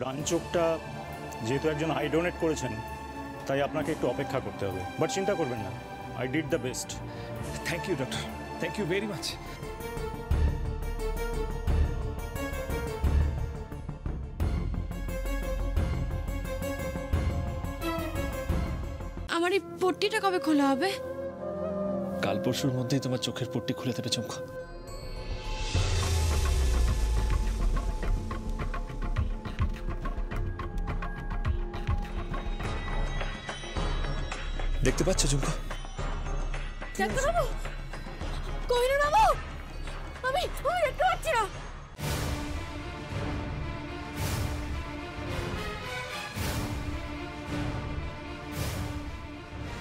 ডান চোখটা যেহেতু একজন আই ডোনেট করেছেন, তাই আপনাকে একটু অপেক্ষা করতে হবে, বাট চিন্তা করবেন না, I did the best. Thank you doctor, thank you very much. আমার এই পট্টিটা কবে খোলা হবে? কাল পরশুর মধ্যেই তোমার চোখের পট্টি খুলে দেবে চমকা। দেখতে পাচ্ছ ঝুমকা? ডাক্তার বাবু, কোহিনূর বাবু, আমি দেখতে পাচ্ছি না।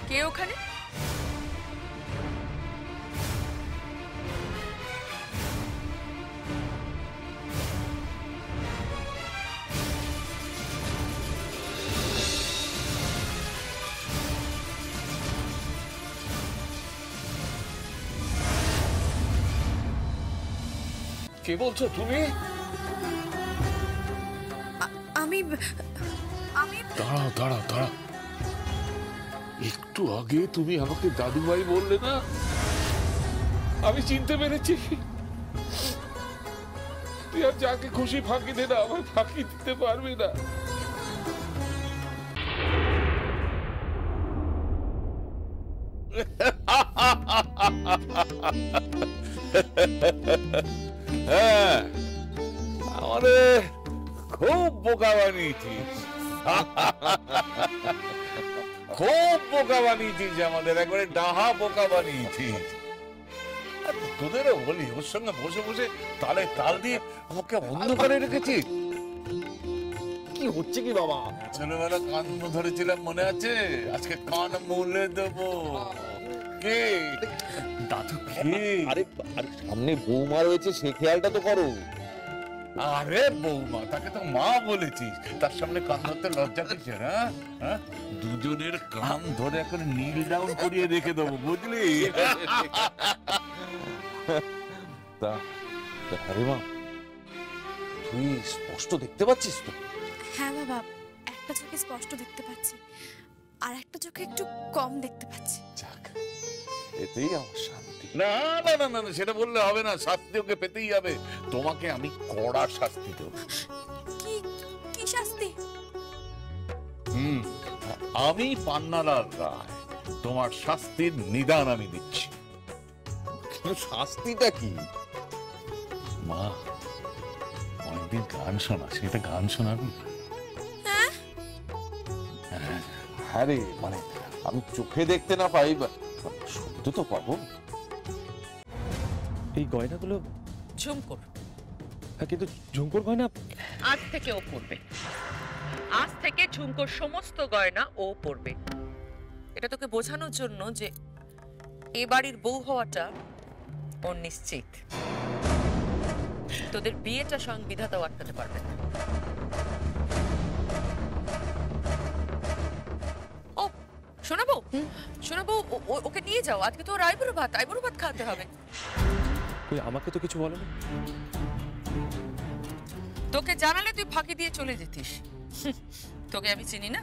কে ওখানে? কে বলছো তুমি? আমি দাঁড়াও দাঁড়াও দাঁড়াও, একটু আগে তুমি আমাকে দাদুভাই বললে না? আমি চিনতে পেরেছি। তুই আর যাকে খুশি ফাঁকি দে না, আমায় ফাঁকি দিতে পারবি না। হ্যাঁ, আমাদের খুব বোকা বানিয়েছিস, খুব বোকা বানিয়েছিস, আমাদের একবারে ডাহা বোকা বানিয়েছিস। তোদেরও বলি, ওর সঙ্গে বসে বসে তালে তাল দিয়ে আমাকে অন্ধকারে রেখেছিস। কি হচ্ছে কি বাবা? ছেলেবেলা কান ধরেছিলাম মনে আছে? আজকে কান মুলে দেবো। কে দাদু? কে? আরে সামনে বৌমা রয়েছে, সে খেয়ালটা তো করো। আরে বৌমা, তাকে তো মা বলেছিস, তার সামনে কান ধরতে লজ্জা কিসের? হ্যাঁ, দুজনের কান ধরে এখন নীল ডাউন করিয়ে রেখে দেবো, বুঝলি? আরে মা, তুই স্পষ্ট দেখতে পাচ্ছিস তো? হ্যাঁ বাবা, একটা চোখে স্পষ্ট দেখতে পাচ্ছি, আর একটা চোখে একটু কম দেখতে পাচ্ছি। যাক, এতেই আমার শান্তি। না না না না, সেটা বললে হবে না, শাস্তি ওকে পেতেই হবে। তোমাকে আমি কড়া শাস্তি দেব। কি কি শাস্তি? আমি পান্নালাল রায় তোমার শাস্তির নিদান আমি দিচ্ছি। শাস্তিটা কি? মা, অনেকদিন গান শোনা, সেটা গান শোনাবি? হ্যাঁ রে, মানে আমি চোখে দেখতে না পাই, শুনতে তো পাবো। এই গয়নাগুলো ঝুমকোর। হ্যাঁ, কিন্তু ঝুমকোর গয়না আজ থেকে ও পরবে। আজ থেকে ঝুমকোর সমস্ত গয়না ও পরবে। এটা তোকে বোঝানোর জন্য যে এ বাড়ির বউ হওয়াটা ওর নিশ্চিত। তোদের বিয়েটা স্বয়ং বিধাতাও আটকাতে পারবে না। ও শোনাবো, শোনাবো, ওকে নিয়ে যাও। আজকে তো ওর আইবুড়ো ভাত খাওয়াতে হবে। কই, আমাকে তো কিছু বলেনি। তোকে জানালে তুই ফাঁকি দিয়ে চলে যেতিস। তোকে আমি চিনি না।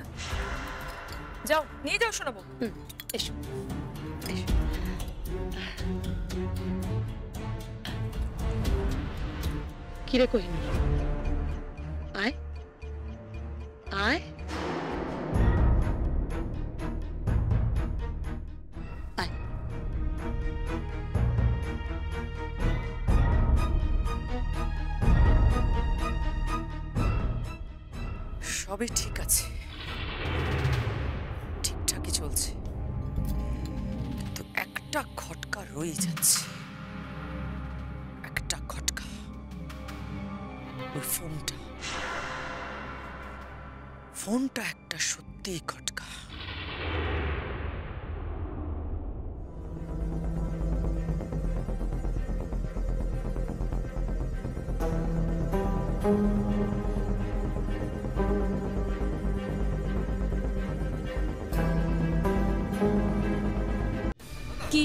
যাও, নিয়ে যাও শোনাবো। এসো। কিরে কোহিনূর, আয় আয়। সবই ঠিক আছে, ঠিকঠাকই চলছে, কিন্তু একটা খটকা রয়ে যাচ্ছে। একটা খটকা, ওই ফোনটা একটা সত্যিই খটকা। কি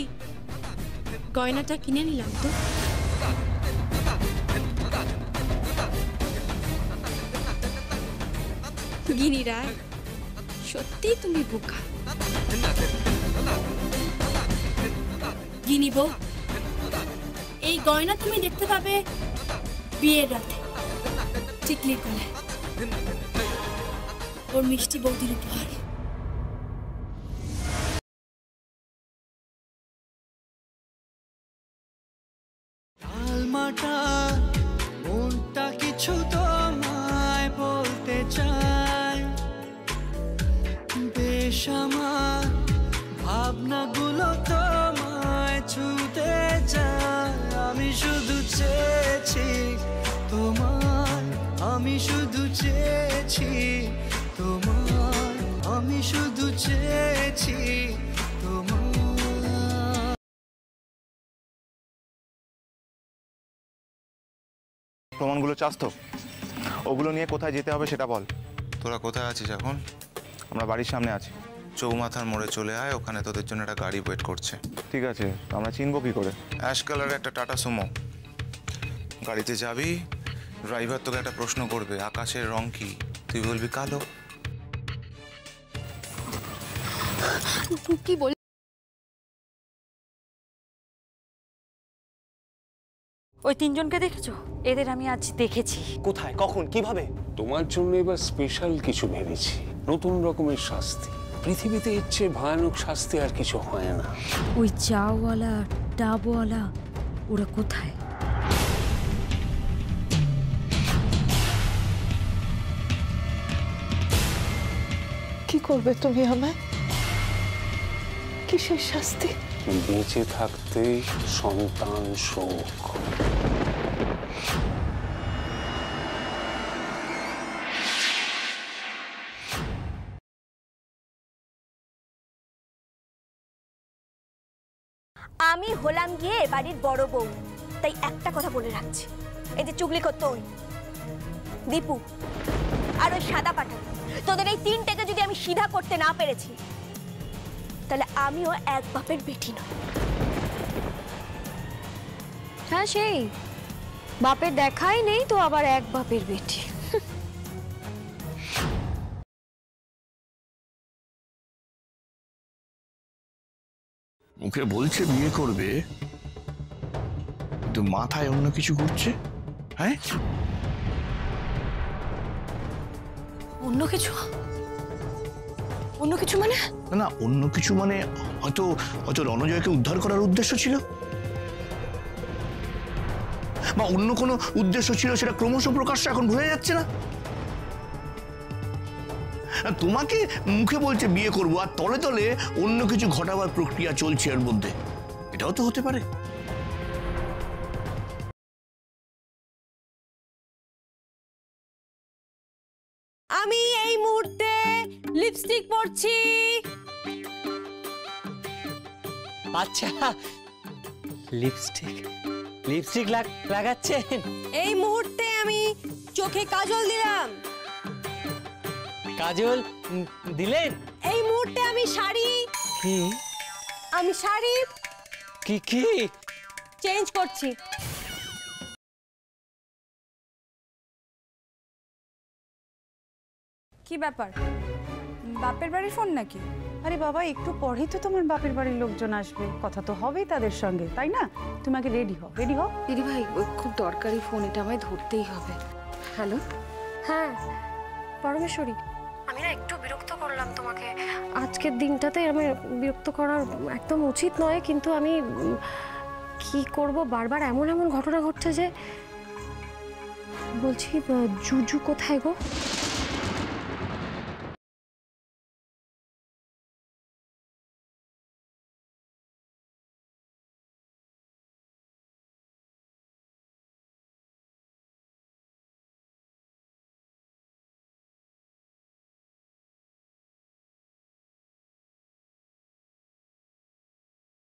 গয়নাটা কিনে নিলাম তো? গিনি রায়, সত্যি তুমি বোকা। গিনি বউ, এই গয়না তুমি দেখতে পাবে বিয়ের রাতে টিকলির গলায়, ওর মিষ্টি বৌদির উপহার। মনটা কিছু তোমায় বলতে চাই, বেশ আমার ভাবনাগুলো তোমায় ছুতে চায়। আমি শুধু চেয়েছি তোমার, আমি শুধু চেয়েছি তোমার, আমি শুধু চেয়েছি তোমার। প্রমাণগুলো চাস তো? ওগুলো নিয়ে কোথায় যেতে হবে সেটা বল। তোরা কোথায় আছিস এখন? আমরা বাড়ির সামনে আছি। চৌমাথার মোড়ে চলে আয়, ওখানে তোদের জন্য একটা গাড়ি ওয়েট করছে। ঠিক আছে, আমরা চিনবো কি করে? অ্যাশ কালারের একটা টাটা সুমো। গাড়িতে যাবি, ড্রাইভার তোকে একটা প্রশ্ন করবে, আকাশের রং কি? তুই বলবি কালো। কি বল? ওই তিনজনকে দেখেছো? এদের আমি আজ দেখেছি। কোথায়, কখন, কিভাবে? তোমার জন্য এবার স্পেশাল কিছু ভেবেছি, নতুন রকমের শাস্তি। পৃথিবীতে এর চেয়ে ভয়ানক শাস্তি আর কিছু হয় না। ওই চাওয়ালা ডাবওয়ালা ওরা কোথায়? কি করবে তুমি আমায়? কিসের শাস্তি? বেঁচে থাকতে সন্তান শোক। আমি হলাম গিয়ে বাড়ির বড় বউ, তাই একটা কথা বলে রাখছি, এই যে চুগলি করতো ওই দীপু আর ওই সাদা পাঠা, তোদের এই তিনটাকে যদি আমি সিধা করতে না পেরেছি, তাহলে আমিও এক বাপের বেটি নয়। হ্যাঁ, সেই বাপের দেখাই নেই তো আবার এক বাপের বেটি। মুখে বলছে বিয়ে করবে, কিন্তু মাথায় অন্য কিছু ঘুরছে। হ্যাঁ, অন্য কিছু? অন্য কিছু মানে? না, অন্য কিছু মানে হয়তো হয়তো রণজয়কে উদ্ধার করার উদ্দেশ্য ছিল, বা অন্য কোনো উদ্দেশ্য ছিল, সেটা ক্রমশ প্রকাশ্য এখন বোঝা যাচ্ছে না। তোমাকে মুখে বলছে বিয়ে করবো, আর তলে তলে অন্য কিছু ঘটাবার প্রক্রিয়া চলছে এর মধ্যে। এটাও তো হতে পারে। আমি এই মুহূর্তে লিপস্টিক পরছি। আচ্ছা, লিপস্টিক লিপস্টিক লাগাচ্ছেন? এই মুহূর্তে আমি চোখে কাজল দিলাম। কাজল দিলেন? এই মুহূর্তে আমি শাড়ি কি? আমি শাড়ি কি কি চেঞ্জ করছি। কি ব্যাপার, বাপের বাড়ির ফোন নাকি? আরে বাবা, একটু পরেই তো তোমার বাপের বাড়ির লোকজন আসবে, কথা তো হবেই তাদের সঙ্গে, তাই না? তোমাকে রেডি হও, রেডি হও। দিদি ভাই, খুব দরকারি ফোন, এটা আমায় ধরতেই হবে। হ্যালো, হ্যাঁ পরমেশ্বরী, আমি না একটু বিরক্ত করলাম তোমাকে আজকের দিনটাতে। আমি বিরক্ত করার একদম উচিত নয়, কিন্তু আমি কি করব, বারবার এমন এমন ঘটনা ঘটছে যে। বলছি, জুজু কোথায় গো?